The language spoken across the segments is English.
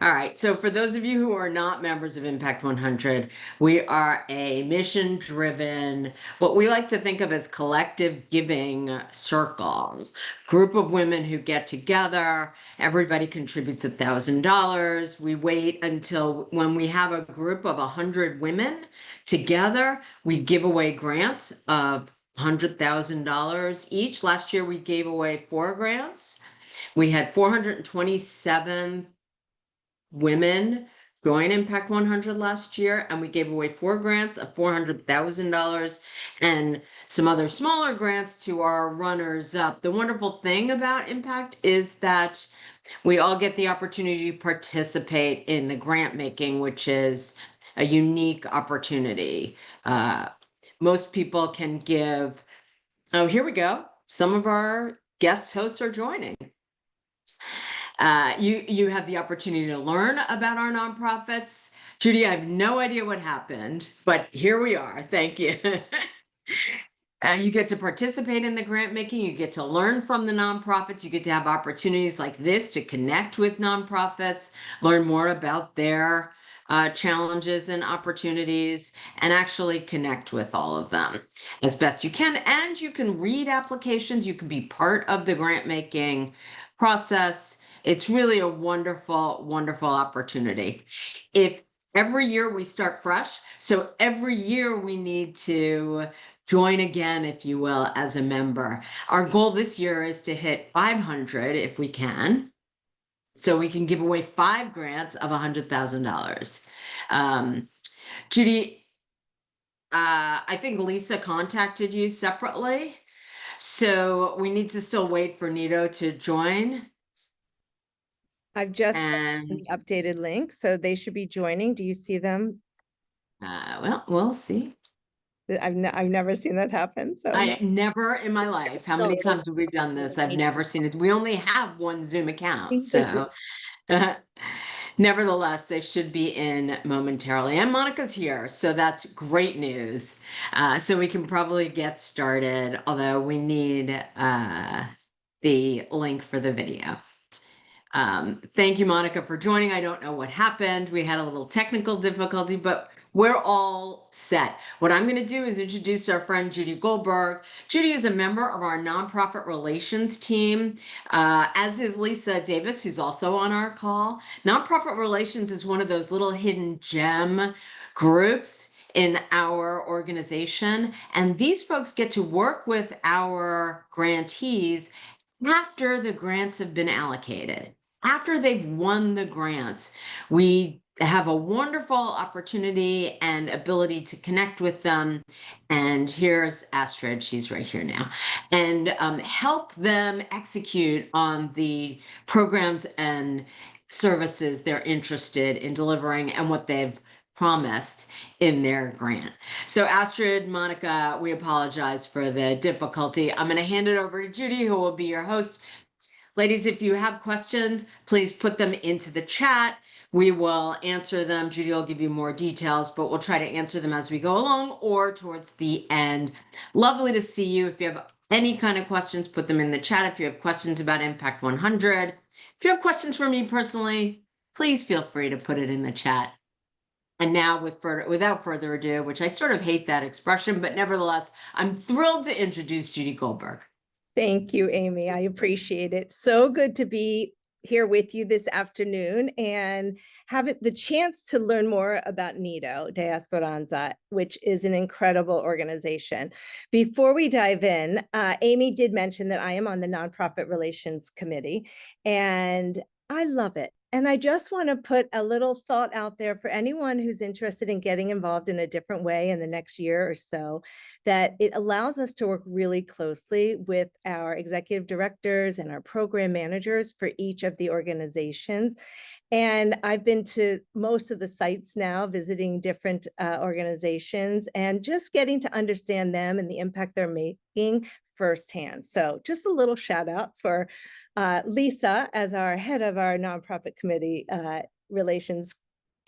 All right. So for those of you who are not members of Impact 100, we are a mission-driven, what we like to think of as collective giving circle, group of women who get together. Everybody contributes $1,000. We wait until when we have a group of 100 women together, we give away grants of $100,000 each. Last year, we gave away 4 grants. We had 427 women join Impact 100 last year, and we gave away 4 grants of $400,000 and some other smaller grants to our runners up. The wonderful thing about Impact is that we all get the opportunity to participate in the grant making, which is a unique opportunity. Most people can give. Oh, here we go. Some of our guest hosts are joining. You have the opportunity to learn about our nonprofits. Judy, I have no idea what happened, but here we are. Thank you. You get to participate in the grant making. You get to learn from the nonprofits. You get to have opportunities like this to connect with nonprofits, learn more about their challenges and opportunities, and actually connect with all of them as best you can. And you can read applications. You can be part of the grant making process. It's really a wonderful, wonderful opportunity. If every year we start fresh, so every year we need to join again, if you will, as a member. Our goal this year is to hit 500 if we can, so we can give away 5 grants of $100,000. Judy, I think Lisa contacted you separately, so we need to still wait for Nito to join. I've just And the updated link, so they should be joining. Do you see them? well, we'll see. I've never seen that happen. So I never in my life. How many times have we done this? I've never seen it. We only have one Zoom account, so nevertheless, they should be in momentarily. And Monica's here, so that's great news. So we can probably get started, although we need the link for the video. Thank you, Monica, for joining. I don't know what happened. We had a little technical difficulty, but we're all set. What I'm going to do is introduce our friend Judy Goldberg. Judy is a member of our nonprofit relations team, as is Lisa Davis, who's also on our call. Nonprofit relations is one of those little hidden gem groups in our organization, and these folks get to work with our grantees after the grants have been allocated. After they've won the grants, we have a wonderful opportunity and ability to connect with them. And here's Astrid, she's right here now, and help them execute on the programs and services they're interested in delivering and what they've promised in their grant. So Astrid, Monica, we apologize for the difficulty. I'm going to hand it over to Judy, who will be your host. Ladies, if you have questions, please put them into the chat. We will answer them. Judy will give you more details, but we'll try to answer them as we go along or towards the end. Lovely to see you. If you have any kind of questions, put them in the chat. If you have questions about Impact 100, if you have questions for me personally, please feel free to put it in the chat. And now without further ado, which I sort of hate that expression, but nevertheless, I'm thrilled to introduce Judy Goldberg. thank you, Amy. I appreciate it. So good to be here with you this afternoon and have the chance to learn more about NIDO, De Esperanza, which is an incredible organization. Before we dive in, Amy did mention that I am on the Nonprofit Relations Committee, and I love it. And I just want to put a little thought out there for anyone who's interested in getting involved in a different way in the next year or so, that it allows us to work really closely with our executive directors and our program managers for each of the organizations. And I've been to most of the sites now, visiting different organizations and just getting to understand them and the impact they're making firsthand. So just a little shout out for Lisa as our head of our nonprofit committee relations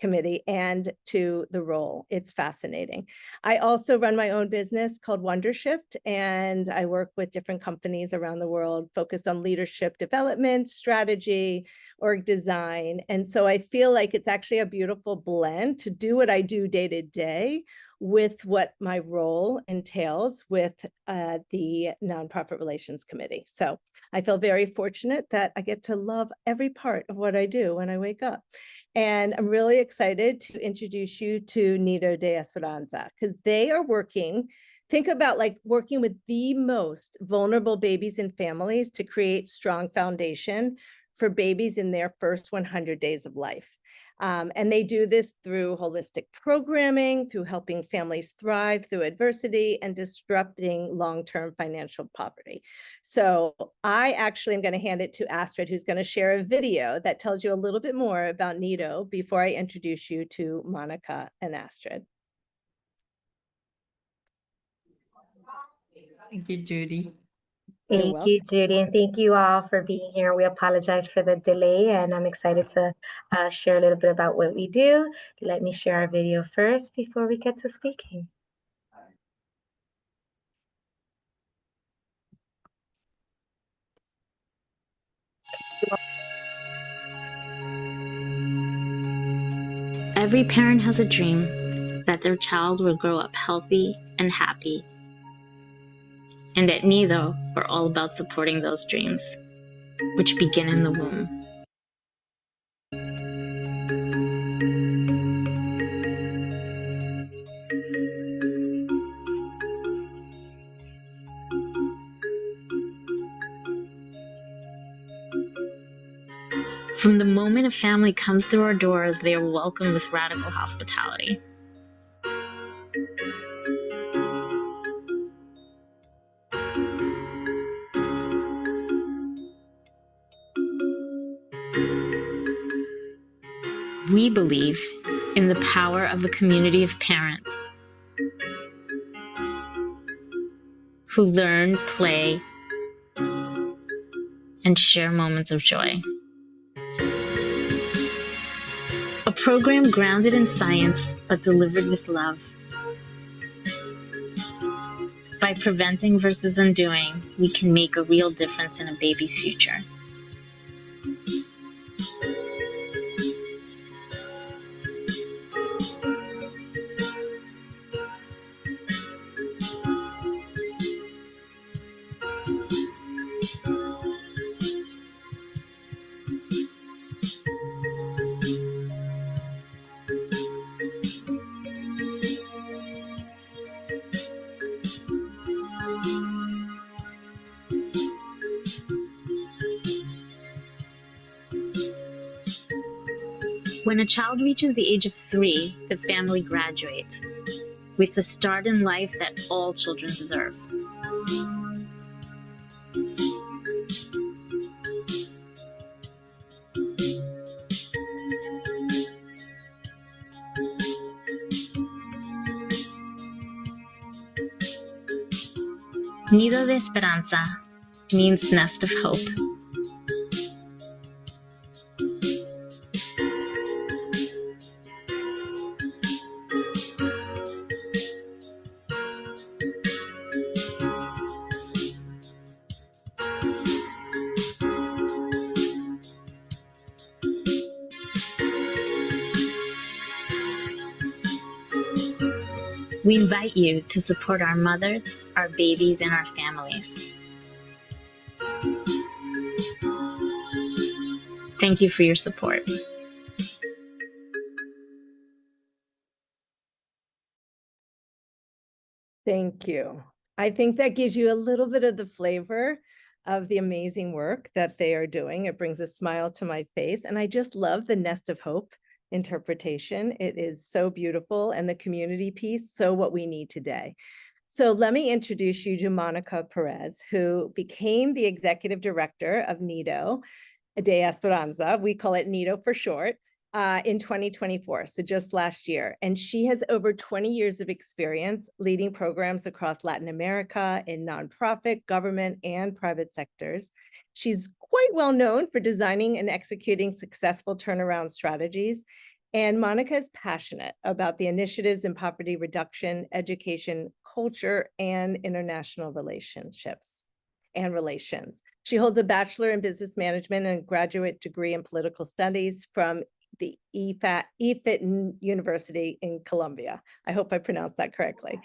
committee and to the role. It's fascinating. I also run my own business called Wondershift, and I work with different companies around the world focused on leadership development, strategy, org design. And so I feel like it's actually a beautiful blend to do what I do day to day with what my role entails with the Nonprofit Relations Committee. So I feel very fortunate that I get to love every part of what I do when I wake up. And I'm really excited to introduce you to Nido de Esperanza, because they are working, think about like working with the most vulnerable babies and families to create strong foundation for babies in their first 100 days of life. And they do this through holistic programming, through helping families thrive through adversity, and disrupting long-term financial poverty. So I actually am going to hand it to Astrid, who's going to share a video that tells you a little bit more about Nido before I introduce you to Monica and Astrid. Thank you, Judy. Thank you, Judy, and thank you all for being here. We apologize for the delay, and I'm excited to share a little bit about what we do. Let me share our video first before we get to speaking. Every parent has a dream that their child will grow up healthy and happy. And at Nido, we're all about supporting those dreams, which begin in the womb. From the moment a family comes through our doors, they are welcomed with radical hospitality. We believe in the power of a community of parents who learn, play, and share moments of joy. A program grounded in science, but delivered with love. By preventing versus undoing, we can make a real difference in a baby's future. When a child reaches the age of 3, the family graduates with a start in life that all children deserve. Nido de Esperanza means nest of hope. We invite you to support our mothers, our babies, and our families. Thank you for your support. Thank you. I think that gives you a little bit of the flavor of the amazing work that they are doing. It brings a smile to my face. And I just love the nest of hope interpretation. It is so beautiful, and the community piece, so what we need today. So let me introduce you to Monica Perez, who became the executive director of Nido de Esperanza. We call it Nido for short. In 2024, so just last year. And she has over 20 years of experience leading programs across Latin America in nonprofit, government, and private sectors. She's quite well known for designing and executing successful turnaround strategies. And Monica is passionate about the initiatives in poverty reduction, education, culture, and international relationships and relations. She holds a bachelor in business management and a graduate degree in political studies from the EFIT University in Colombia. I hope I pronounced that correctly.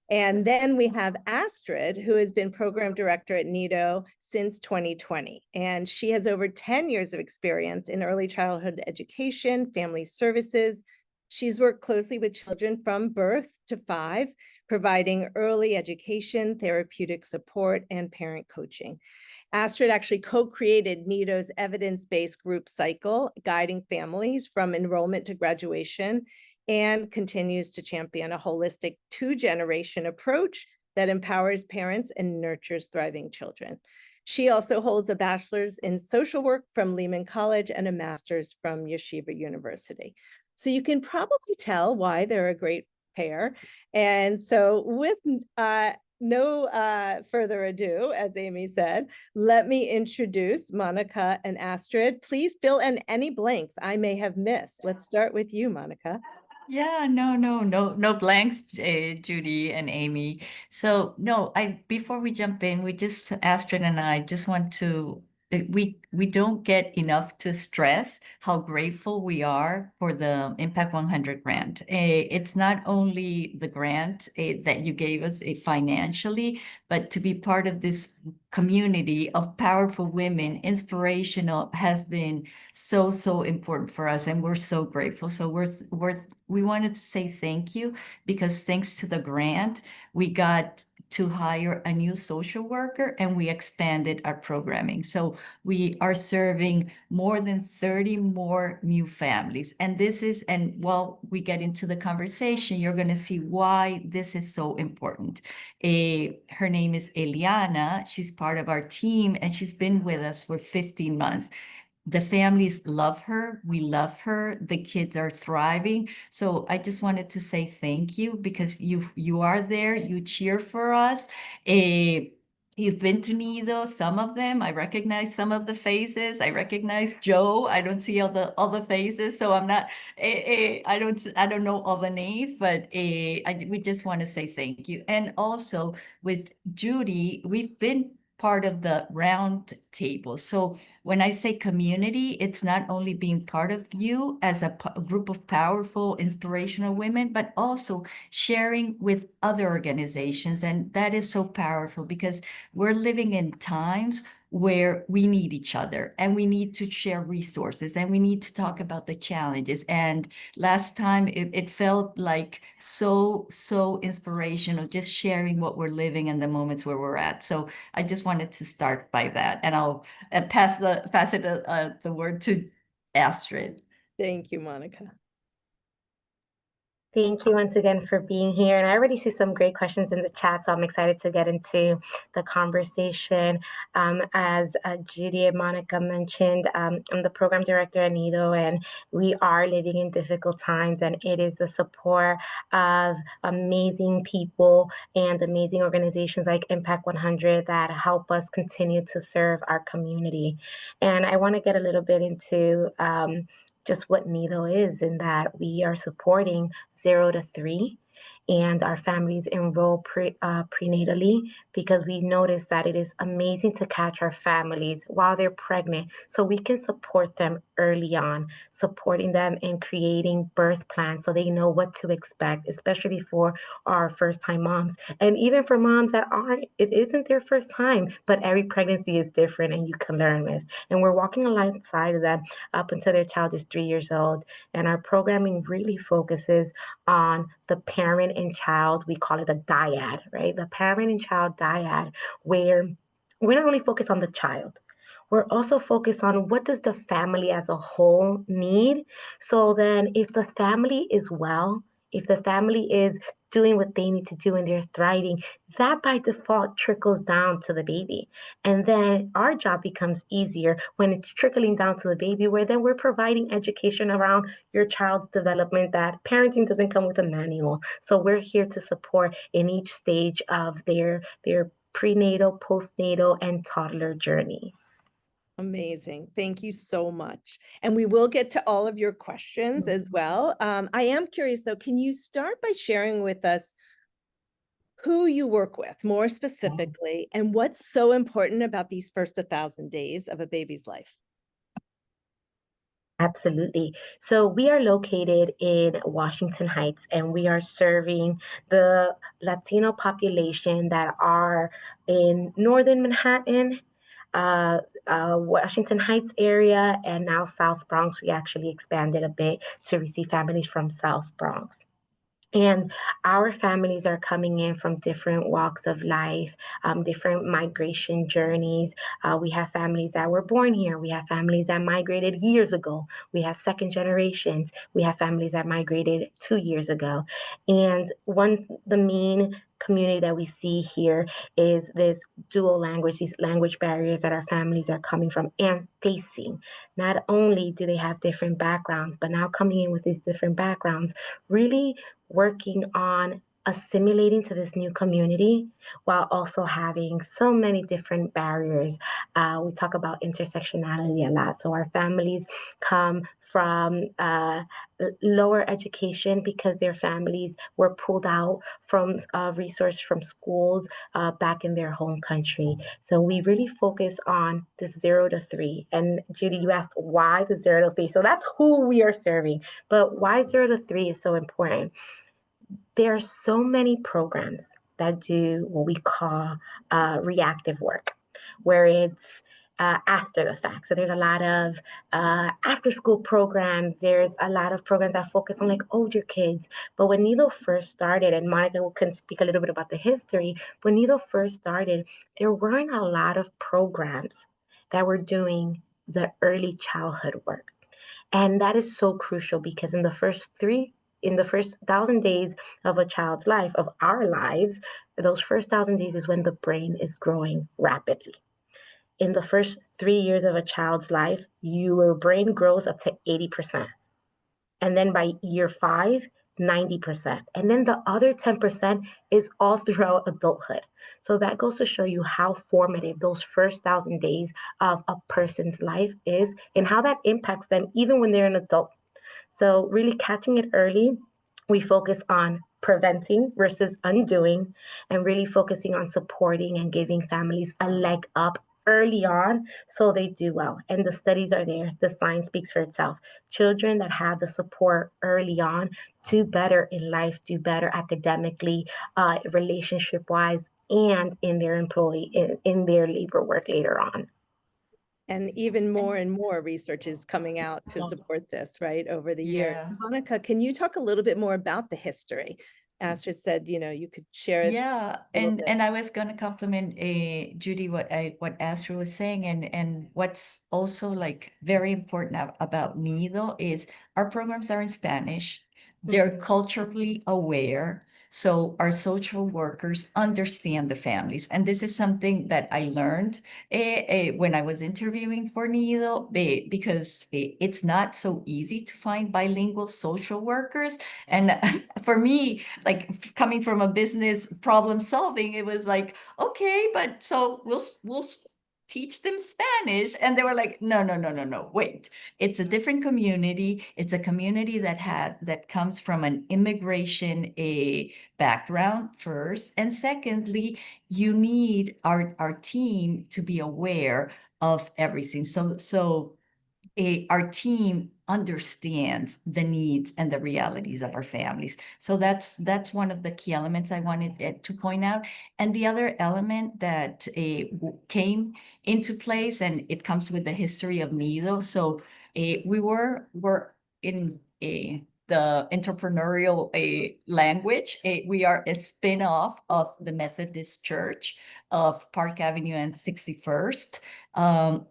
And then we have Astrid, who has been program director at NIDO since 2020. And she has over 10 years of experience in early childhood education, family services. She's worked closely with children from birth to 5, providing early education, therapeutic support, and parent coaching. Astrid actually co-created NIDO's evidence-based group cycle, guiding families from enrollment to graduation, and continues to champion a holistic 2-generation approach that empowers parents and nurtures thriving children. She also holds a bachelor's in social work from Lehman College and a master's from Yeshiva University. So you can probably tell why they're a great pair. And so with no further ado, as Amy said, let me introduce Monica and Astrid. Please fill in any blanks I may have missed. Let's start with you, Monica. Yeah, no blanks, Judy and Amy. So no, before we jump in, Astrid and I just want to we don't get enough to stress how grateful we are for the Impact 100 grant. It's not only the grant that you gave us financially, but to be part of this community of powerful women, inspirational, has been so important for us, and we're so grateful. So we wanted to say thank you, because thanks to the grant, we got to hire a new social worker and we expanded our programming. So we are serving more than 30 more new families. And while we get into the conversation, you're going to see why this is so important. Her name is Eliana. She's part of our team, and she's been with us for 15 months. The families love her. We love her. The kids are thriving. So I just wanted to say thank you, because you are there. You cheer for us. You've been to NIDO, some of them. I recognize some of the faces. I recognize Joe. I don't see all the faces, so I'm not. I don't know all the names, but we just want to say thank you. And also with Judy, we've been part of the round table. So when I say community, it's not only being part of you as a group of powerful, inspirational women, but also sharing with other organizations. And that is so powerful, because we're living in times where we need each other, and we need to share resources, and we need to talk about the challenges. And last time it felt like so inspirational, just sharing what we're living and the moments where we're at. So I just wanted to start by that, and I'll pass the word to Astrid. Thank you, Monica. Thank you once again for being here. And I already see some great questions in the chat, so I'm excited to get into the conversation. As Judy and Monica mentioned, I'm the program director at NIDO, and we are living in difficult times, and it is the support of amazing people and amazing organizations like Impact 100 that help us continue to serve our community. And I want to get a little bit into just what NIDO is, in that we are supporting 0 to 3, and our families enroll prenatally, because we notice that it is amazing to catch our families while they're pregnant, so we can support them early on, supporting them in creating birth plans so they know what to expect, especially for our first-time moms, and even for moms that it isn't their first time, but every pregnancy is different and you can learn with. And we're walking alongside of them up until their child is 3 years old. And our programming really focuses on the parent and child, we call it a dyad, right? The parent and child dyad, where we're not only focused on the child, we're also focused on what does the family as a whole need. So then if the family is well, if the family is doing what they need to do and they're thriving, that by default trickles down to the baby. And then our job becomes easier when it's trickling down to the baby, where then we're providing education around your child's development, that parenting doesn't come with a manual. So we're here to support in each stage of their prenatal, postnatal, and toddler journey. Amazing. Thank you so much. And we will get to all of your questions as well. I am curious though, can you start by sharing with us who you work with more specifically and what's so important about these first 1,000 days of a baby's life? Absolutely. So we are located in Washington Heights, and we are serving the Latino population that are in northern Manhattan, uh, Washington Heights area, and now South Bronx. We actually expanded a bit to receive families from South Bronx. And our families are coming in from different walks of life, different migration journeys. We have families that were born here. We have families that migrated years ago. We have second generations. We have families that migrated 2 years ago. And the main community that we see here is this dual language, these language barriers that our families are coming from and facing. Not only do they have different backgrounds, but now coming in with these different backgrounds, really working on assimilating to this new community while also having so many different barriers. We talk about intersectionality a lot. So our families come from lower education because their families were pulled out from resource from schools back in their home country. So we really focus on the 0 to 3. And Judy, you asked why the 0 to 3. So that's who we are serving. But why 0 to 3 is so important. There are so many programs that do what we call reactive work, where it's after the fact. So there's a lot of after school programs. There's a lot of programs that focus on like older kids. But when Nido first started, and Monica can speak a little bit about the history, when Nido first started, there weren't a lot of programs that were doing the early childhood work. And that is so crucial because in the first 1,000 days of a child's life, of our lives, those first 1,000 days is when the brain is growing rapidly. In the first 3 years of a child's life, your brain grows up to 80%. And then by year 5, 90%. And then the other 10% is all throughout adulthood. So that goes to show you how formative those first 1,000 days of a person's life is and how that impacts them even when they're an adult. So really catching it early, we focus on preventing versus undoing, and really focusing on supporting and giving families a leg up early on so they do well. And the studies are there. The science speaks for itself. Children that have the support early on do better in life, do better academically, relationship wise, and in their in their labor work later on. And even more and more research is coming out to support this, right, over the years. Yeah. Monica, can you talk a little bit more about the history? Astrid said, you could share it. Yeah, a little bit. and I was gonna compliment Judy what Astrid was saying, and what's also like very important about Nido is our programs are in Spanish. They're culturally aware, so our social workers understand the families, and this is something that I learned when I was interviewing for Nido, because it's not so easy to find bilingual social workers, and for me, like coming from a business problem solving, it was like, okay, but so we'll teach them Spanish. And they were like, no, no, no, no, no, wait. It's a different community. It's a community that comes from an immigration background first. And secondly, you need our team to be aware of everything. So our team understands the needs and the realities of our families. So that's one of the key elements I wanted to point out. And the other element that came into place, and it comes with the history of Nido. So we're in the entrepreneurial language. We are a spin-off of the Methodist Church of Park Avenue and 61st.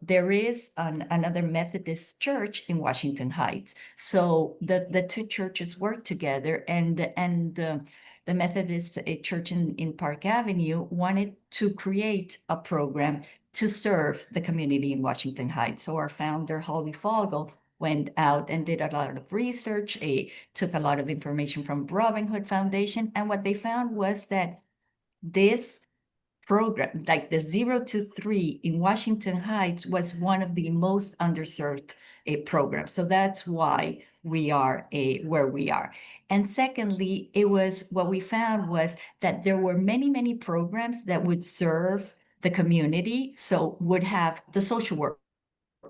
There is another Methodist church in Washington Heights. So the two churches work together, and the Methodist church in Park Avenue wanted to create a program to serve the community in Washington Heights. So our founder, Holly Fogel, went out and did a lot of research, took a lot of information from Robin Hood Foundation, and what they found was that this program, like the 0 to 3 in Washington Heights, was one of the most underserved programs. So that's why we are where we are. And secondly, it was what we found was that there were many, many programs that would serve the community. So would have the social work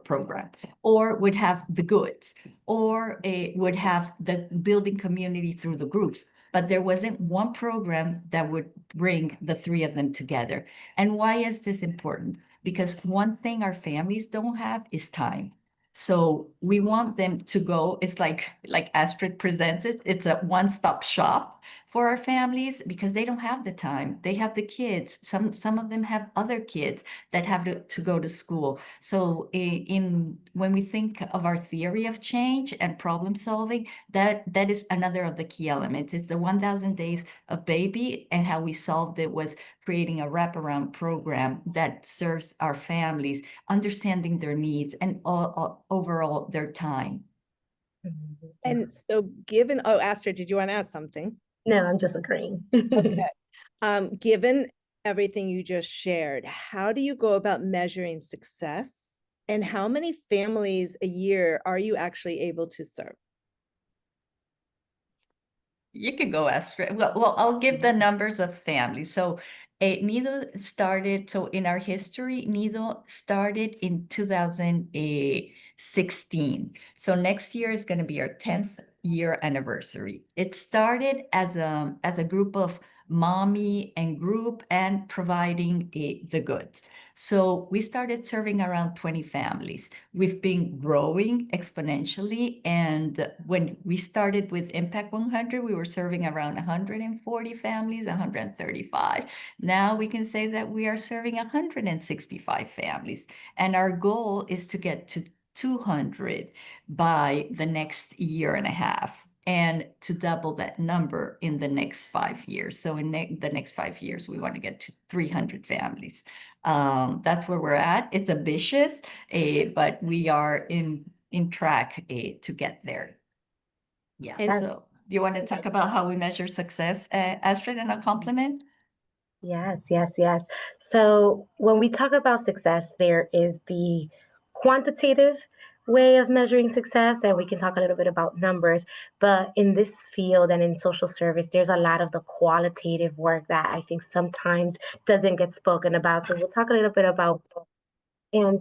program, or would have the goods, or would have the building community through the groups. But there wasn't one program that would bring the three of them together. And why is this important? Because one thing our families don't have is time. So we want them to go. It's like Astrid presents it. It's a one-stop shop for our families because they don't have the time. They have the kids. Some of them have other kids that have to go to school. So when we think of our theory of change and problem solving, that is another of the key elements. It's the 1,000 days of baby, and how we solved it was creating a wraparound program that serves our families, understanding their needs and overall their time. And so Astrid, did you want to ask something? No, I'm just agreeing. Okay. Given everything you just shared, how do you go about measuring success? And how many families a year are you actually able to serve? You could go, Astrid. Well, I'll give the numbers of families. So Nido started, so in our history, Nido started in 2016. So next year is going to be our 10th year anniversary. It started as a group of mommy and group and providing the goods. So we started serving around 20 families. We've been growing exponentially. And when we started with Impact 100, we were serving around 140 families, 135. Now we can say that we are serving 165 families. And our goal is to get to 200 by the next year and a half, and to double that number in the next 5 years. So in the next 5 years, we want to get to 300 families. That's where we're at. It's ambitious, but we are in track to get there. Yeah. So do you want to talk about how we measure success, Astrid, and a compliment? Yes, yes, yes. So when we talk about success, there is the quantitative way of measuring success, and we can talk a little bit about numbers. But in this field and in social service, there's a lot of the qualitative work that I think sometimes doesn't get spoken about. So we'll talk a little bit about and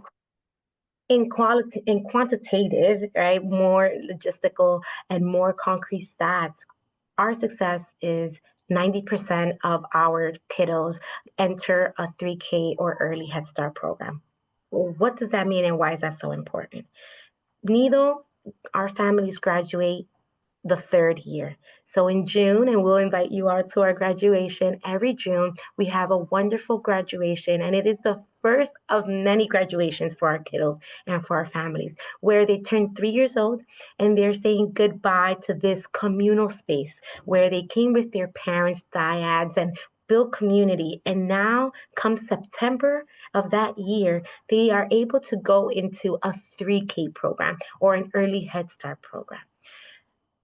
in quantitative, right, more logistical and more concrete stats. Our success is 90% of our kiddos enter a 3K or early Head Start program. Well, what does that mean and why is that so important? Neither our families graduate the 3rd year. So in June, and we'll invite you all to our graduation every June, we have a wonderful graduation, and it is the first of many graduations for our kiddos and for our families, where they turn 3 years old and they're saying goodbye to this communal space where they came with their parents, dyads, and built community. And now, come September of that year, they are able to go into a 3K program or an early Head Start program.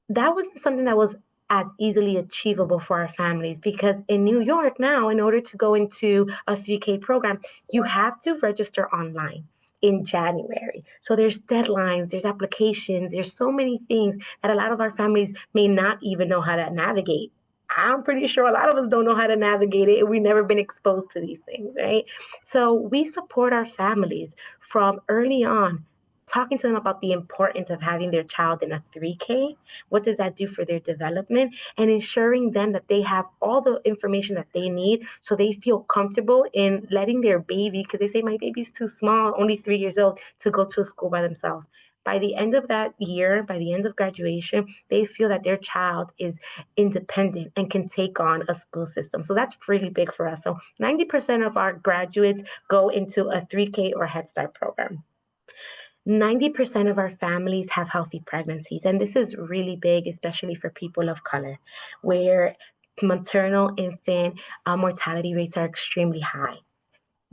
That wasn't something that was as easily achievable for our families, because in New York now, in order to go into a 3K program, you have to register online in January. So there's deadlines, there's applications, there's so many things that a lot of our families may not even know how to navigate. I'm pretty sure a lot of us don't know how to navigate it. We've never been exposed to these things, right? So we support our families from early on, talking to them about the importance of having their child in a 3K. What does that do for their development? And ensuring them that they have all the information that they need so they feel comfortable in letting their baby, because they say, my baby's too small, only 3 years old, to go to a school by themselves. By the end of that year, by the end of graduation, they feel that their child is independent and can take on a school system. So that's really big for us. So 90% of our graduates go into a 3K or Head Start program. 90% of our families have healthy pregnancies. And this is really big, especially for people of color, where maternal infant mortality rates are extremely high.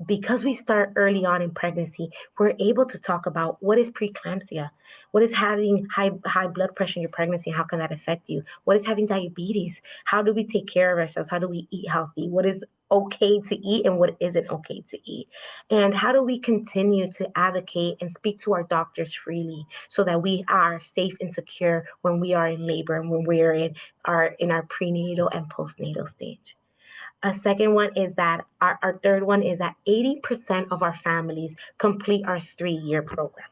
because we start early on in pregnancy, we're able to talk about what is preeclampsia, what is having high blood pressure in your pregnancy, how can that affect you? What is having diabetes? How do we take care of ourselves? How do we eat healthy? What is okay to eat and what isn't okay to eat? And how do we continue to advocate and speak to our doctors freely so that we are safe and secure when we are in labor and when we're in our prenatal and postnatal stage? A second one is that our third one is that 80% of our families complete our 3-year program.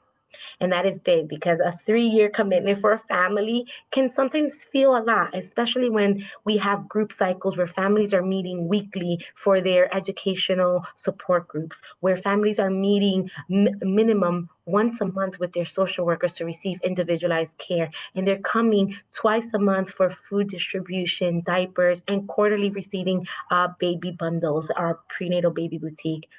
And that is big because a 3-year commitment for a family can sometimes feel a lot, especially when we have group cycles where families are meeting weekly for their educational support groups, where families are meeting minimum once a month with their social workers to receive individualized care. And they're coming twice a month for food distribution, diapers, and quarterly receiving baby bundles, our prenatal baby boutique.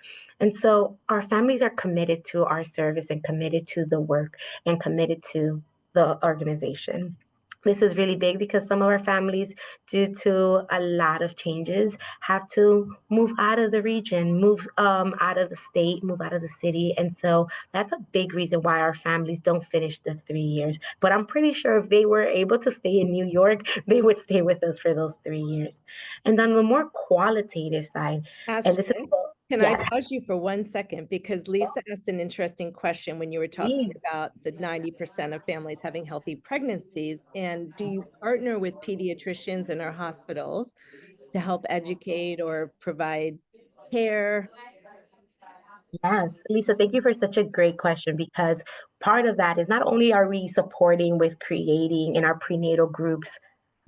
And so our families are committed to our service and committed to the work and committed to the organization. This is really big because some of our families, due to a lot of changes, have to move out of the region, move out of the state, move out of the city. And so that's a big reason why our families don't finish the 3 years. But I'm pretty sure if they were able to stay in New York, they would stay with us for those 3 years. And on the more qualitative side, and this is Astrid, can I yes. pause you for 1 second? Because Lisa asked an interesting question when you were talking about the 90% of families having healthy pregnancies. And do you partner with pediatricians in our hospitals to help educate or provide care? Yes, Lisa, thank you for such a great question because part of that is not only are we supporting with creating in our prenatal groups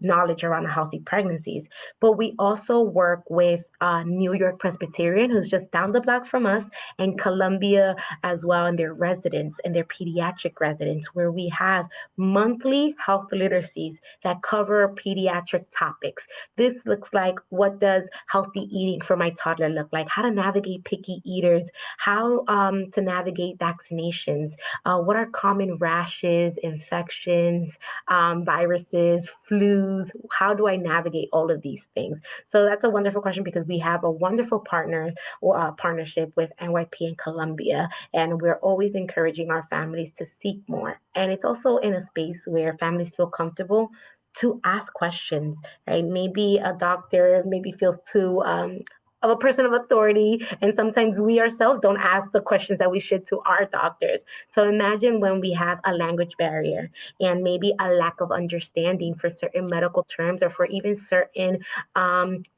knowledge around healthy pregnancies, but we also work with New York Presbyterian, who's just down the block from us, and Columbia as well, and their residents and their pediatric residents, where we have monthly health literacies that cover pediatric topics. This looks like, what does healthy eating for my toddler look like? How to navigate picky eaters, how to navigate vaccinations, what are common rashes, infections, viruses, flus, how do I navigate all of these things? So that's a wonderful question because we have a wonderful partnership with NYP and Columbia, and we're always encouraging our families to seek more. And it's also in a space where families feel comfortable to ask questions, right? Maybe a doctor maybe feels too of a person of authority, and sometimes we ourselves don't ask the questions that we should to our doctors. So imagine when we have a language barrier and maybe a lack of understanding for certain medical terms or for even certain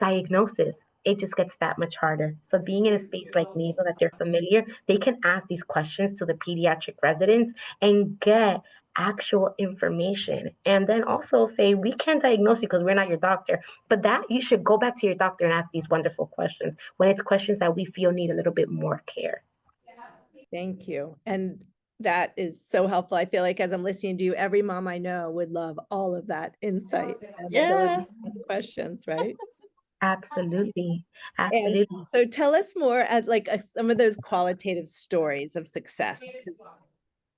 diagnosis. It just gets that much harder. So being in a space like NEVA that they're familiar, they can ask these questions to the pediatric residents and get actual information. And then also say, we can't diagnose you because we're not your doctor, but that you should go back to your doctor and ask these wonderful questions when it's questions that we feel need a little bit more care. Thank you. And that is so helpful. I feel like as I'm listening to you, every mom I know would love all of that insight and the ability to ask questions, right? Absolutely. And Absolutely. so tell us more at like some of those qualitative stories of success, because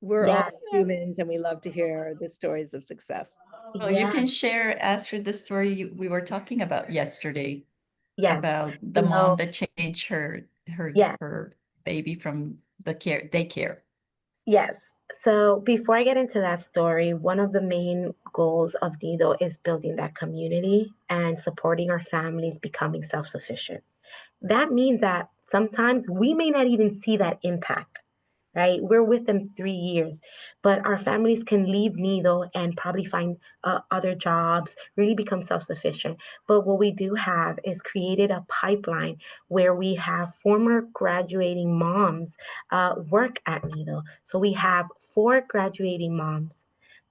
we're all Yes. humans and we love to hear the stories of success. Oh, you can share, Astrid, the story we were talking about yesterday Yes. about the mom that changed her baby from the daycare. Yes. So before I get into that story, one of the main goals of Nido is building that community and supporting our families becoming self-sufficient. That means that sometimes we may not even see that impact, right? We're with them 3 years, but our families can leave Nido and probably find other jobs, really become self-sufficient. But what we do have is created a pipeline where we have former graduating moms work at Nido. So we have 4 graduating moms.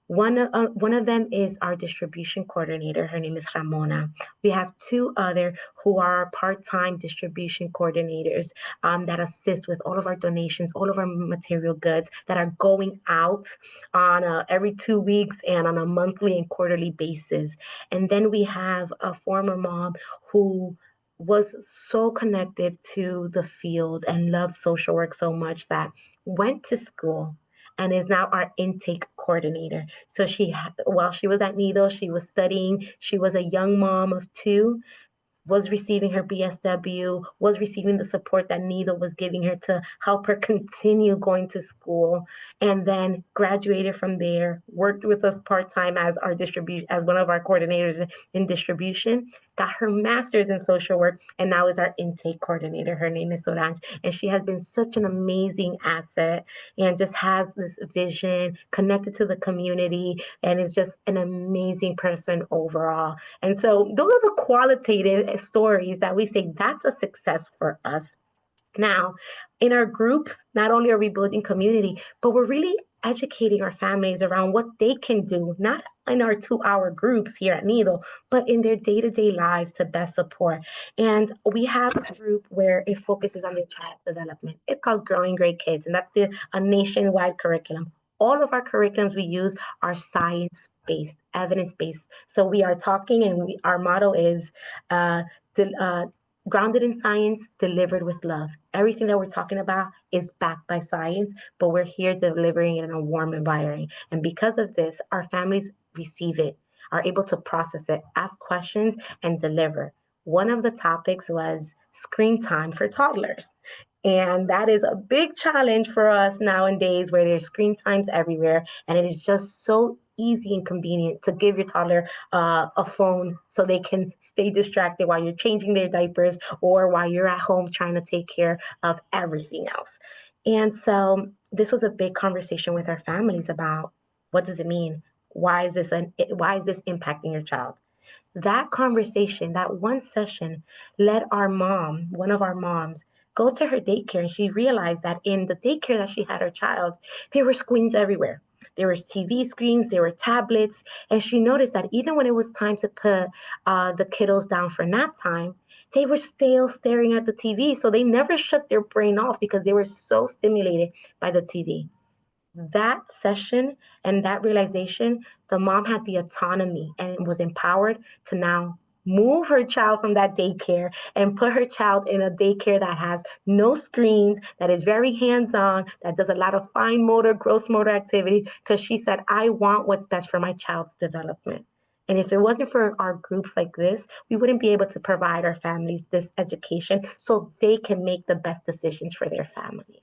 One of them is our distribution coordinator. Her name is Ramona. We have 2 other who are part-time distribution coordinators that assist with all of our donations, all of our material goods that are going out on every 2 weeks and on a monthly and quarterly basis. And then we have a former mom who was so connected to the field and loved social work so much that went to school and is now our intake coordinator. So while she was at Nido, she was studying. She was a young mom of 2, was receiving her BSW, was receiving the support that Nita was giving her to help her continue going to school, and then graduated from there, worked with us part-time as our distribution, as one of our coordinators in distribution, got her master's in social work, and now is our intake coordinator. Her name is Solange, and she has been such an amazing asset and just has this vision, connected to the community, and is just an amazing person overall. And so those are the qualitative stories that we say that's a success for us. Now, in our groups, not only are we building community, but we're really educating our families around what they can do, not in our 2-hour groups here at Nido, but in their day-to-day lives to best support. And we have a group where it focuses on their child development. It's called Growing Great Kids, and that's a nationwide curriculum. All of our curriculums we use are science-based, evidence-based. So we are talking, and our motto is grounded in science, delivered with love. Everything that we're talking about is backed by science, but we're here delivering it in a warm environment. And because of this, our families receive it, are able to process it, ask questions, and deliver. One of the topics was screen time for toddlers. And that is a big challenge for us nowadays where there's screen times everywhere. And it is just so easy and convenient to give your toddler a phone so they can stay distracted while you're changing their diapers or while you're at home trying to take care of everything else. And so this was a big conversation with our families about what does it mean? Why is this impacting your child? That conversation, that one session, led our mom, one of our moms, go to her daycare, and she realized that in the daycare that she had her child, there were screens everywhere. There was TV screens, there were tablets, and she noticed that even when it was time to put the kiddos down for nap time, they were still staring at the TV. So they never shut their brain off because they were so stimulated by the TV. That session and that realization, the mom had the autonomy and was empowered to now move her child from that daycare and put her child in a daycare that has no screens, that is very hands-on, that does a lot of fine motor, gross motor activity, because she said, I want what's best for my child's development. And if it wasn't for our groups like this, we wouldn't be able to provide our families this education so they can make the best decisions for their families.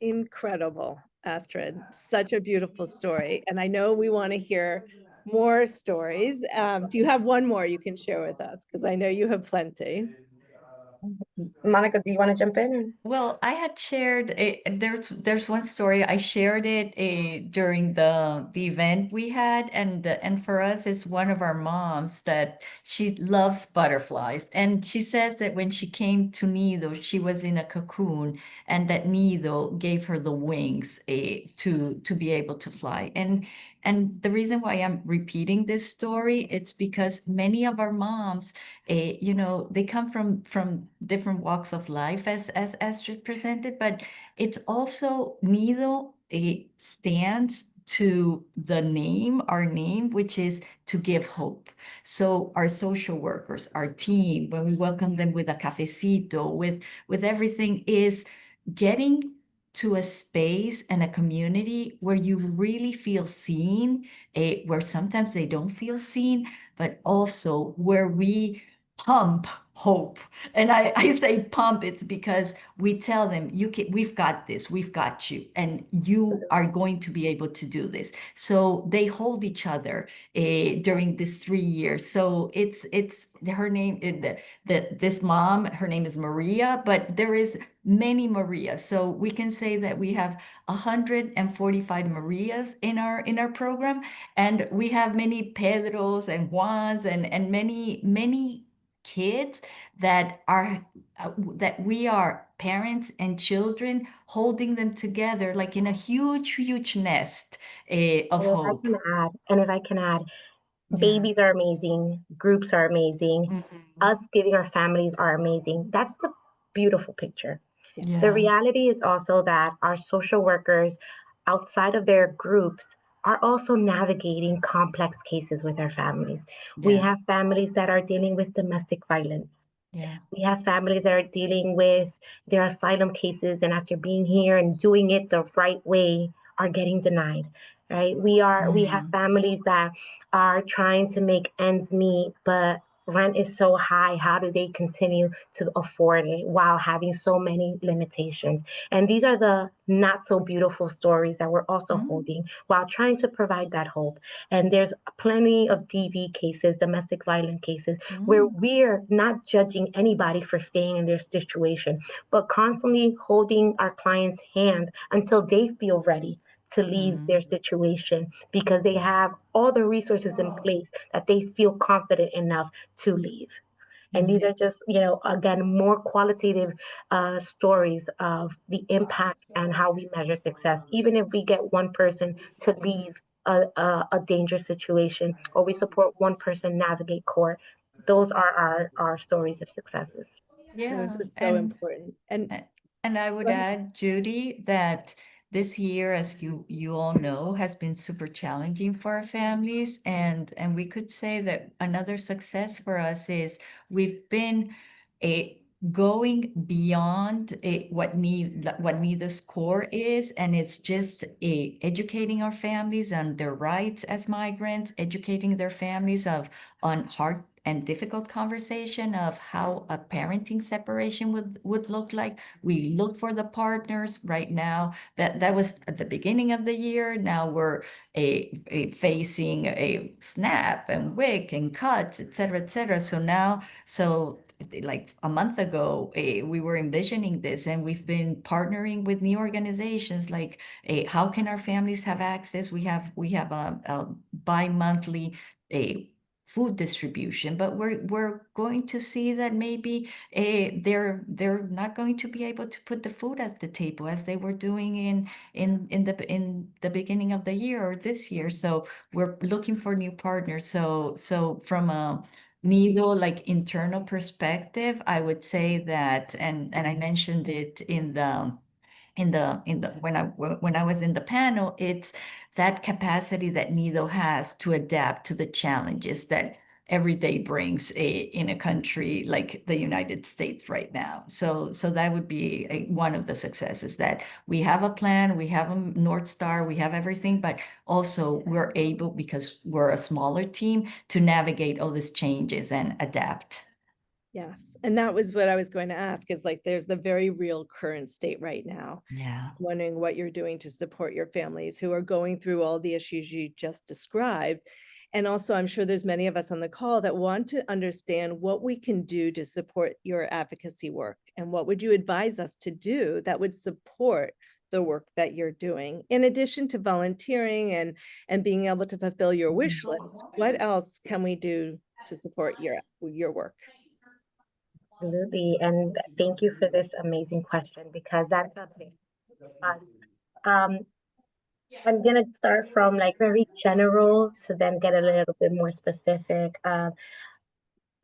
Incredible, Astrid. Such a beautiful story. And I know we want to hear more stories. Do you have one more you can share with us? Because I know you have plenty. Monica, do you want to jump in? Well, I had shared there's one story I shared it during the event we had, and for us it's one of our moms that she loves butterflies, and she says that when she came to Nido she was in a cocoon, and that Nido gave her the wings to be able to fly. And the reason why I'm repeating this story, it's because many of our moms, they come from different walks of life, as Astrid presented, but it's also Nido stands to the name, our name, which is to give hope. So our social workers, our team, when we welcome them with a cafecito, with everything, is getting to a space and a community where you really feel seen, where sometimes they don't feel seen, but also where we pump hope. And I say pump, it's because we tell them, we've got this, we've got you, and you are going to be able to do this. So they hold each other during this 3 years. So it's her name, this mom, her name is Maria, but there is many Marias. So we can say that we have 145 Marias in our program, and we have many Pedros and Juans and many kids that we are parents and children holding them together like in a huge nest of hope. If I can add, Yeah. babies are amazing, groups are amazing, us giving our families are amazing. That's the beautiful picture. Yeah. The reality is also that our social workers outside of their groups are also navigating complex cases with our families. We have families that are dealing with domestic violence. Yeah. We have families that are dealing with their asylum cases, and after being here and doing it the right way, are getting denied. Right? We have families that are trying to make ends meet, but rent is so high. How do they continue to afford it while having so many limitations? And these are the not so beautiful stories that we're also holding while trying to provide that hope. And there's plenty of DV cases, domestic violence cases, where we're not judging anybody for staying in their situation, but constantly holding our clients' hands until they feel ready to leave their situation, because they have all the resources in place that they feel confident enough to leave. And these are just, again, more qualitative stories of the impact and how we measure success. Even if we get one person to leave a dangerous situation, or we support one person navigate court, those are our stories of successes. This Yeah, is so important. And and I would go ahead. add, Judy, that this year, as you all know, has been super challenging for our families, and we could say that another success for us is we've been a going beyond what NIDA's core is, and it's just educating our families on their rights as migrants, educating their families on hard and difficult conversation of how a parenting separation would look like. We look for the partners right now. That was at the beginning of the year. Now we're facing a SNAP and WIC and cuts, et cetera, et cetera. So like a month ago, we were envisioning this, and we've been partnering with new organizations like how can our families have access? We have a bi-monthly food distribution, but we're going to see that maybe they're not going to be able to put the food at the table as they were doing in the beginning of the year or this year. So we're looking for new partners. So from a Nido like internal perspective, I would say that, and I mentioned it when I was in the panel, it's that capacity that Nido has to adapt to the challenges that every day brings in a country like the United States right now. So that would be one of the successes, that we have a plan, we have a North Star, we have everything, but also we're able, because we're a smaller team, to navigate all these changes and adapt. Yes. And that was what I was going to ask, is like, there's the very real current state right now. Yeah. Wondering what you're doing to support your families who are going through all the issues you just described. And also, I'm sure there's many of us on the call that want to understand what we can do to support your advocacy work. And what would you advise us to do that would support the work that you're doing, in addition to volunteering and being able to fulfill your wish list? What else can we do to support your work? Absolutely. And thank you for this amazing question, because that's a big us. Um, I'm gonna start from like very general to then get a little bit more specific.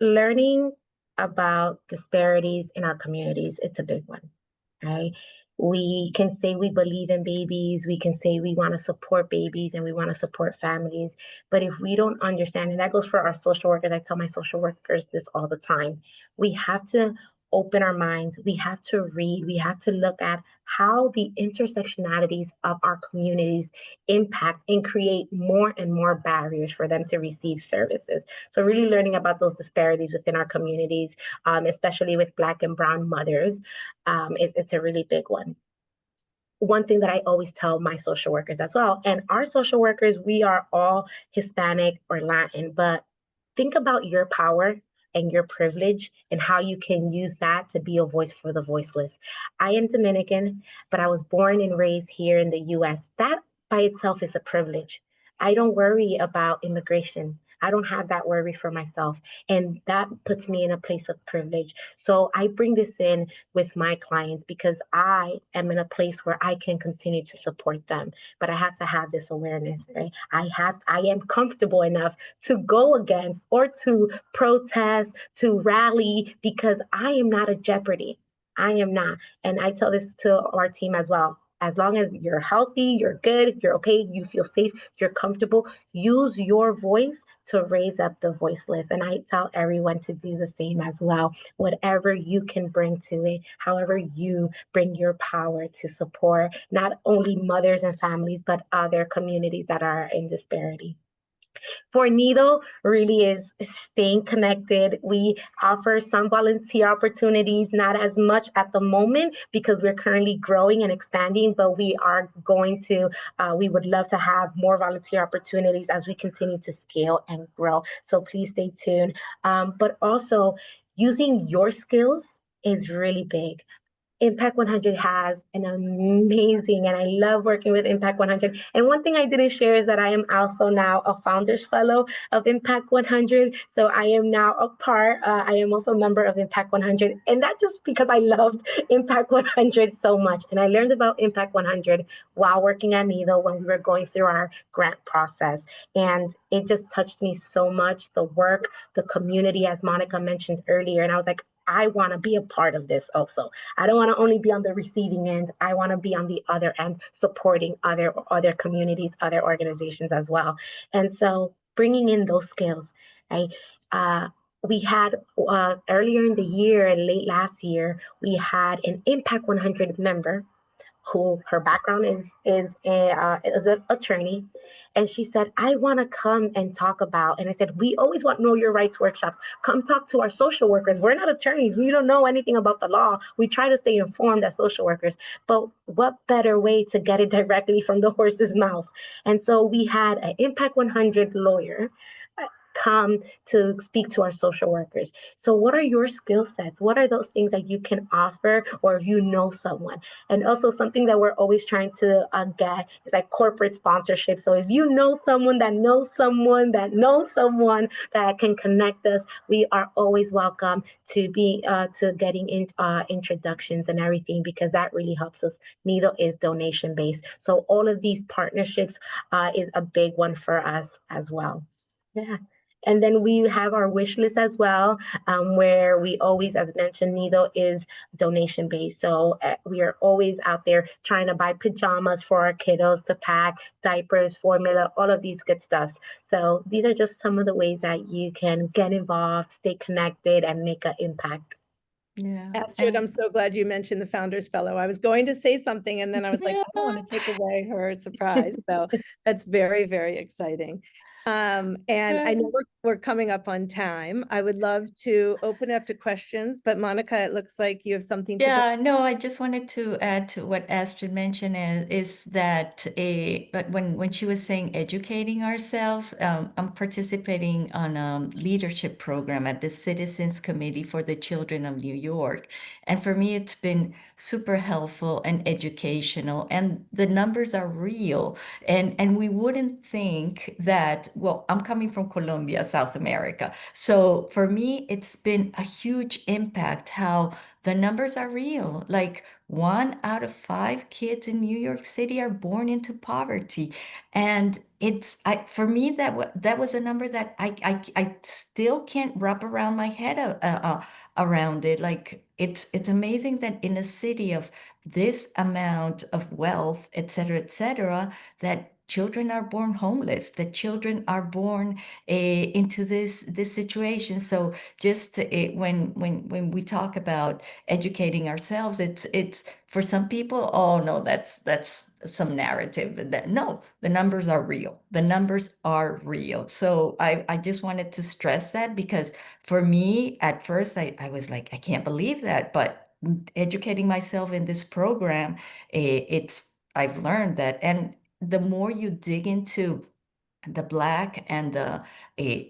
Learning about disparities in our communities, it's a big one, right? We can say we believe in babies, we can say we want to support babies and we want to support families, but if we don't understand, and that goes for our social workers, I tell my social workers this all the time, we have to open our minds, we have to read, we have to look at how the intersectionalities of our communities impact and create more and more barriers for them to receive services. So really learning about those disparities within our communities, especially with Black and Brown mothers, it's a really big one. One thing that I always tell my social workers as well, and our social workers, we are all Hispanic or Latin, but think about your power and your privilege and how you can use that to be a voice for the voiceless. I am Dominican, but I was born and raised here in the US. That by itself is a privilege. I don't worry about immigration. I don't have that worry for myself. And that puts me in a place of privilege. So I bring this in with my clients because I am in a place where I can continue to support them. But I have to have this awareness, right? I am comfortable enough to go against or to protest, to rally, because I am not a jeopardy. I am not. And I tell this to our team as well. As long as you're healthy, you're good, you're okay, you feel safe, you're comfortable, use your voice to raise up the voiceless. And I tell everyone to do the same as well. Whatever you can bring to it, however you bring your power to support not only mothers and families, but other communities that are in disparity. For Nido really is staying connected. We offer some volunteer opportunities, not as much at the moment because we're currently growing and expanding, but we are going to, we would love to have more volunteer opportunities as we continue to scale and grow. So please stay tuned. But also using your skills is really big. Impact 100 has an amazing, and I love working with Impact 100. And one thing I didn't share is that I am also now a Founders Fellow of Impact 100. So I am now a part, I am also a member of Impact 100. And that's just because I loved Impact 100 so much. And I learned about Impact 100 while working at Nido when we were going through our grant process. And it just touched me so much, the work, the community, as Monica mentioned earlier. And I was like, I want to be a part of this also. I don't want to only be on the receiving end. I want to be on the other end, supporting other communities, other organizations as well. And so bringing in those skills, right? We had earlier in the year and late last year, we had an Impact 100 member who her background is an attorney, and she said, I want to come and talk about, and I said, we always want know your rights workshops. Come talk to our social workers. We're not attorneys. We don't know anything about the law. We try to stay informed as social workers, but what better way to get it directly from the horse's mouth? And so we had an Impact 100 lawyer come to speak to our social workers. So what are your skill sets? What are those things that you can offer, or if you know someone? And also something that we're always trying to get is like corporate sponsorship. So if you know someone that knows someone that knows someone that can connect us, we are always welcome to be to getting in introductions and everything, because that really helps us. Nido is donation based. So all of these partnerships is a big one for us as well. Yeah. And then we have our wish list as well, where we always, as mentioned, Nido is donation based. So we are always out there trying to buy pajamas for our kiddos to pack, diapers, formula, all of these good stuffs. So these are just some of the ways that you can get involved, stay connected, and make an impact. Yeah. Astrid, I'm so glad you mentioned the Founders Fellow. I was going to say something and then I was like, I don't want to take away her surprise. So that's very, very exciting. And I know we're coming up on time. I would love to open it up to questions, but Monica, it looks like you have something to Yeah, no, I just wanted to add to what Astrid mentioned is that when she was saying educating ourselves, I'm participating on a leadership program at the Citizens Committee for the Children of New York. And for me, it's been super helpful and educational, and the numbers are real. And we wouldn't think that, well, I'm coming from Colombia, South America. So for me, it's been a huge impact how the numbers are real. Like 1 out of 5 kids in New York City are born into poverty. And for me, that was a number that I still can't wrap around my head around it. Like it's amazing that in a city of this amount of wealth, et cetera, that children are born homeless, that children are born into this situation. So just when we talk about educating ourselves, it's for some people, oh no, that's some narrative. No, the numbers are real. The numbers are real. So I just wanted to stress that, because for me at first I was like, I can't believe that, but educating myself in this program, I've learned that. And the more you dig into the Black and the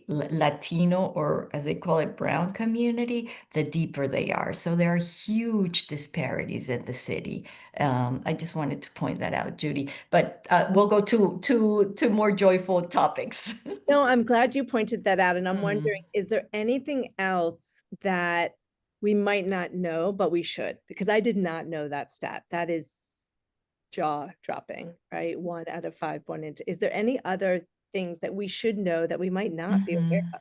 Latino, or as they call it, brown community, the deeper they are. So there are huge disparities in the city. I just wanted to point that out, Judy. But we'll go to more joyful topics. No, I'm glad you pointed that out. And I'm wondering, is there anything else that we might not know, but we should? Because I did not know that stat. That is jaw-dropping, right? 1 out of 5 born into. Is there any other things that we should know that we might not be aware of?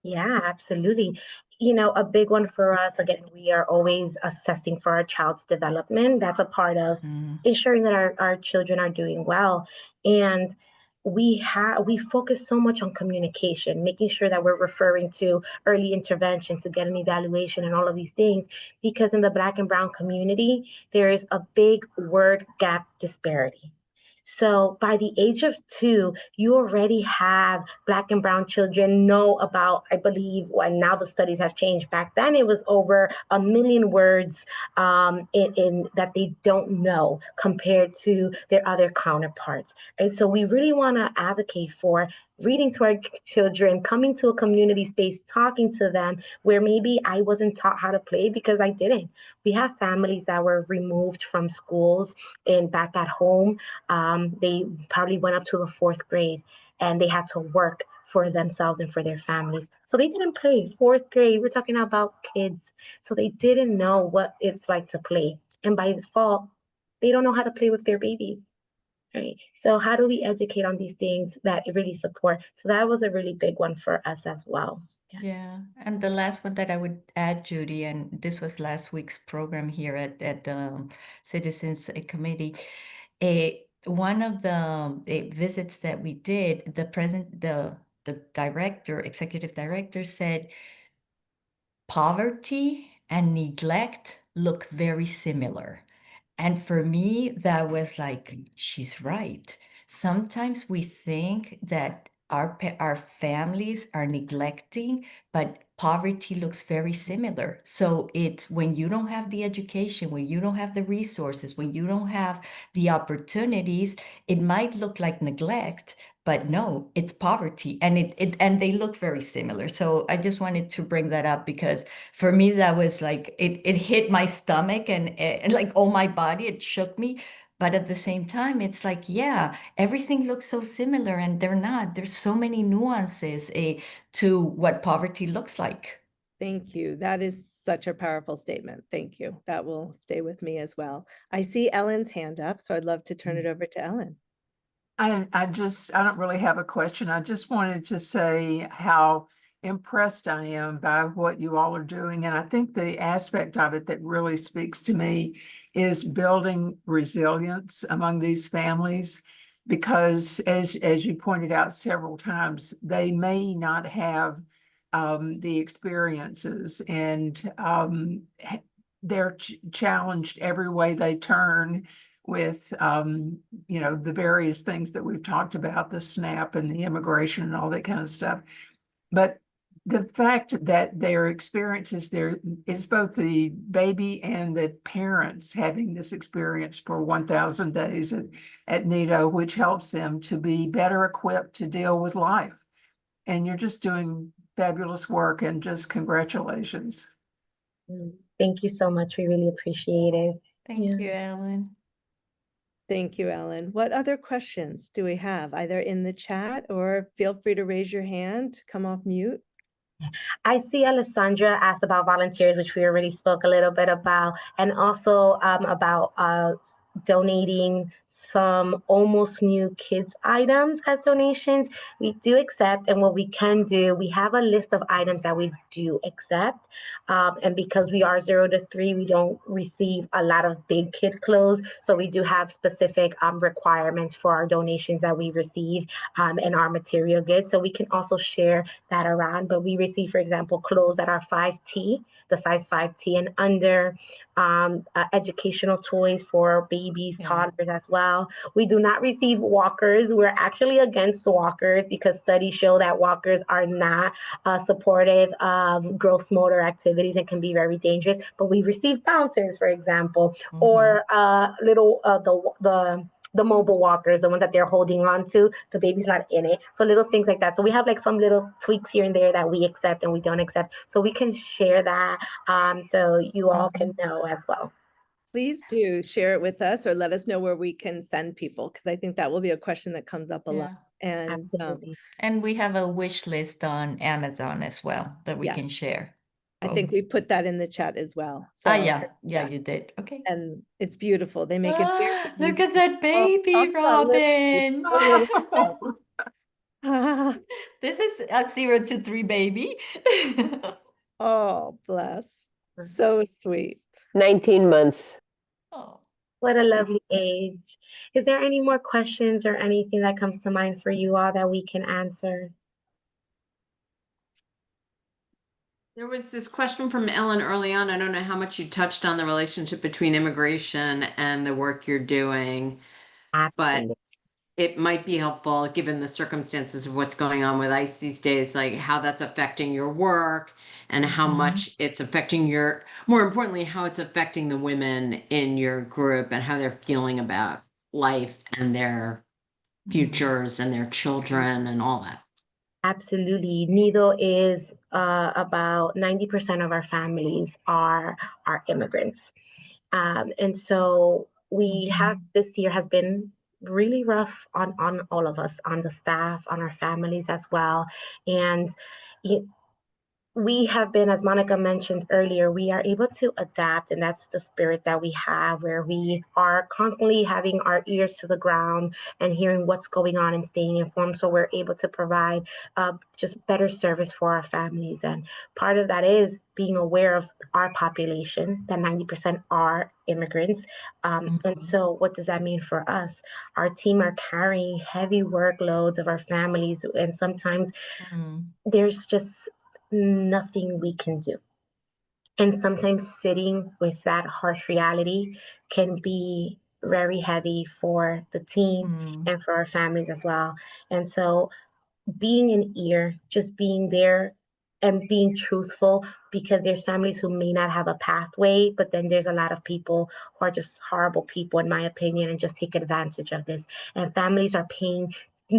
Yeah, absolutely. You know, a big one for us, again, we are always assessing for our child's development. That's a part of ensuring that our children are doing well. And we focus so much on communication, making sure that we're referring to early intervention to get an evaluation and all of these things, because in the Black and brown community, there is a big word gap disparity. So by the age of 2, you already have Black and brown children know about, I believe, and now the studies have changed. Back then, it was over 1 million words in that they don't know compared to their other counterparts. And so we really want to advocate for reading to our children, coming to a community space, talking to them, where maybe I wasn't taught how to play because I didn't. We have families that were removed from schools and back at home. They probably went up to the 4th grade and they had to work for themselves and for their families. So they didn't play. 4th grade, we're talking about kids. So they didn't know what it's like to play. And by default, they don't know how to play with their babies. Right. So how do we educate on these things that really support? So that was a really big one for us as well. Yeah, and the last one that I would add, Judy, and this was last week's program here at the Citizens Committee. One of the visits that we did, the director, executive director said, poverty and neglect look very similar. And for me, that was like, she's right. Sometimes we think that our families are neglecting, but poverty looks very similar. So it's when you don't have the education, when you don't have the resources, when you don't have the opportunities, it might look like neglect, but no, it's poverty, and and they look very similar. So I just wanted to bring that up because for me that was like it hit my stomach and like all my body, it shook me. But at the same time, it's like, yeah, everything looks so similar, and they're not. There's so many nuances to what poverty looks like. Thank you. That is such a powerful statement. Thank you. That will stay with me as well. I see Ellen's hand up, so I'd love to turn it over to Ellen. I don't really have a question. I just wanted to say how impressed I am by what you all are doing. And I think the aspect of it that really speaks to me is building resilience among these families, because as you pointed out several times, they may not have the experiences, and they're challenged every way they turn with the various things that we've talked about, the SNAP and the immigration and all that kind of stuff. But the fact that their experiences there is both the baby and the parents having this experience for 1,000 days at NIDO, which helps them to be better equipped to deal with life. And you're just doing fabulous work, and just congratulations. Thank you so much. We really appreciate it. Thank you, Ellen. Thank you, Ellen. What other questions do we have, either in the chat or feel free to raise your hand, come off mute? I see Alessandra asked about volunteers, which we already spoke a little bit about, and also about donating some almost new kids items as donations. We do accept, and what we can do, we have a list of items that we do accept. And because we are 0 to 3, we don't receive a lot of big kid clothes. So we do have specific requirements for our donations that we receive and our material goods. So we can also share that around. But we receive, for example, clothes that are 5T, the size 5T and under, educational toys for babies, toddlers as well. We do not receive walkers. We're actually against walkers because studies show that walkers are not supportive of gross motor activities and can be very dangerous. But we receive bouncers, for example, or the mobile walkers, the one that they're holding on to, the baby's not in it. So little things like that. So we have like some little tweaks here and there that we accept and we don't accept. So we can share that so you all can know as well. Please do share it with us or let us know where we can send people, because I think that will be a question that comes up a lot. And absolutely. And we have a wish list on Amazon as well that we can share. I think we put that in the chat as well. So yeah, you did. Okay. And it's beautiful. They make it very Look easy. at that baby, Robin. This is a 0 to 3 baby. Oh, bless. So sweet. 19 months. Oh. What a lovely age. Is there any more questions or anything that comes to mind for you all that we can answer? There was this question from Ellen early on. I don't know how much you touched on the relationship between immigration and the work you're doing. Absolutely. it might be helpful, given the circumstances of what's going on with ICE these days, like how that's affecting your work and how much it's affecting more importantly, how it's affecting the women in your group and how they're feeling about life and their futures and their children and all that. Absolutely. Nido is about 90% of our families are immigrants. And so we have, this year has been really rough on all of us, on the staff, on our families as well. And we have been, as Monica mentioned earlier, we are able to adapt, and that's the spirit that we have, where we are constantly having our ears to the ground and hearing what's going on and staying informed, so we're able to provide just better service for our families. And part of that is being aware of our population, that 90% are immigrants. And so what does that mean for us? Our team are carrying heavy workloads of our families, and sometimes there's just nothing we can do. And sometimes sitting with that harsh reality can be very heavy for the team and for our families as well. And so being an ear, just being there and being truthful, because there's families who may not have a pathway, but then there's a lot of people who are just horrible people, in my opinion, and just take advantage of this. And families are paying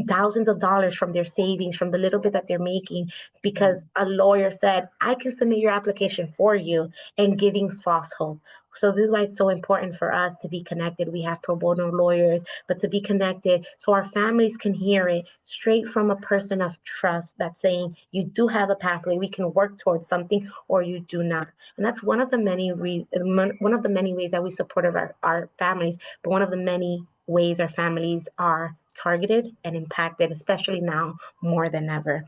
thousands of dollars from their savings, from the little bit that they're making, because a lawyer said, I can submit your application for you, and giving false hope. So this is why it's so important for us to be connected. We have pro bono lawyers, but to be connected so our families can hear it straight from a person of trust that's saying, you do have a pathway, we can work towards something, or you do not. And that's one of the many ways that we support our families, but one of the many ways our families are targeted and impacted, especially now more than ever.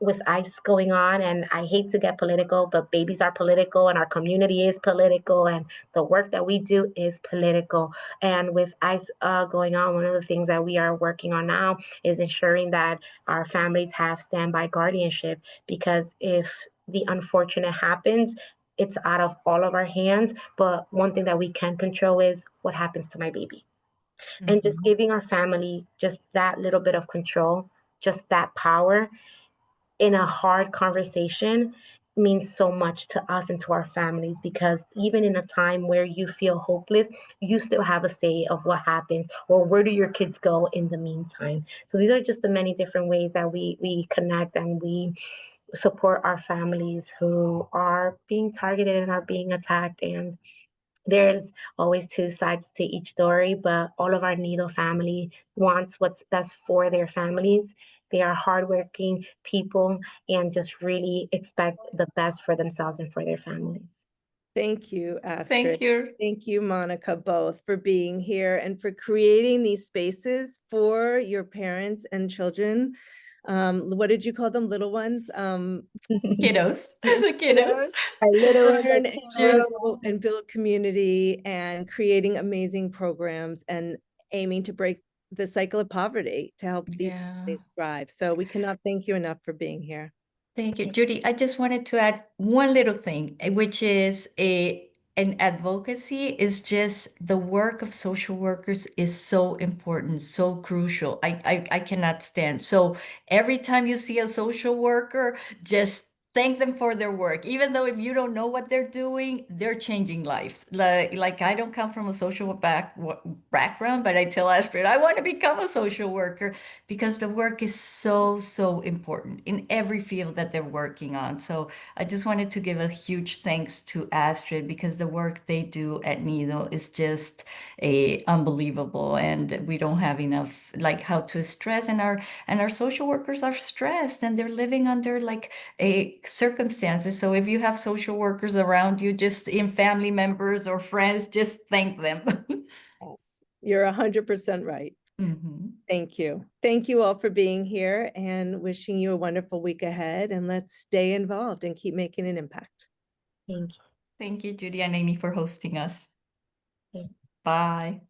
With ICE going on, and I hate to get political, but babies are political, and our community is political, and the work that we do is political. And with ICE going on, one of the things that we are working on now is ensuring that our families have standby guardianship, because if the unfortunate happens, it's out of all of our hands. But one thing that we can control is what happens to my baby. And just giving our family just that little bit of control, just that power in a hard conversation means so much to us and to our families, because even in a time where you feel hopeless, you still have a say of what happens, or where do your kids go in the meantime. So these are just the many different ways that we connect and we support our families who are being targeted and are being attacked. And there's always two sides to each story, but all of our Nido family wants what's best for their families. They are hardworking people and just really expect the best for themselves and for their families. Thank you, Astrid. Thank you. Thank you, Monica, both for being here and for creating these spaces for your parents and children. What did you call them? Little ones? Kiddos. The kiddos. Learn and grow and build community, and creating amazing programs and aiming to break the cycle of poverty to help these families thrive. So we cannot thank you enough for being here. Thank you, Judy. I just wanted to add one little thing, which is an advocacy is just the work of social workers is so important, so crucial. I cannot stand. So every time you see a social worker, just thank them for their work. Even though if you don't know what they're doing, they're changing lives. Like I don't come from a social background, but I tell Astrid, I want to become a social worker, because the work is so, so important in every field that they're working on. So I just wanted to give a huge thanks to Astrid, because the work they do at Nido is just unbelievable, and we don't have enough like how to stress, and our social workers are stressed, and they're living under like circumstances. So if you have social workers around you, just in family members or friends, just thank them. Yes, you're 100% right. Thank you. Thank you all for being here, and wishing you a wonderful week ahead. And let's stay involved and keep making an impact. Thank you. Thank you, Judy and Amy, for hosting us. Okay. Bye.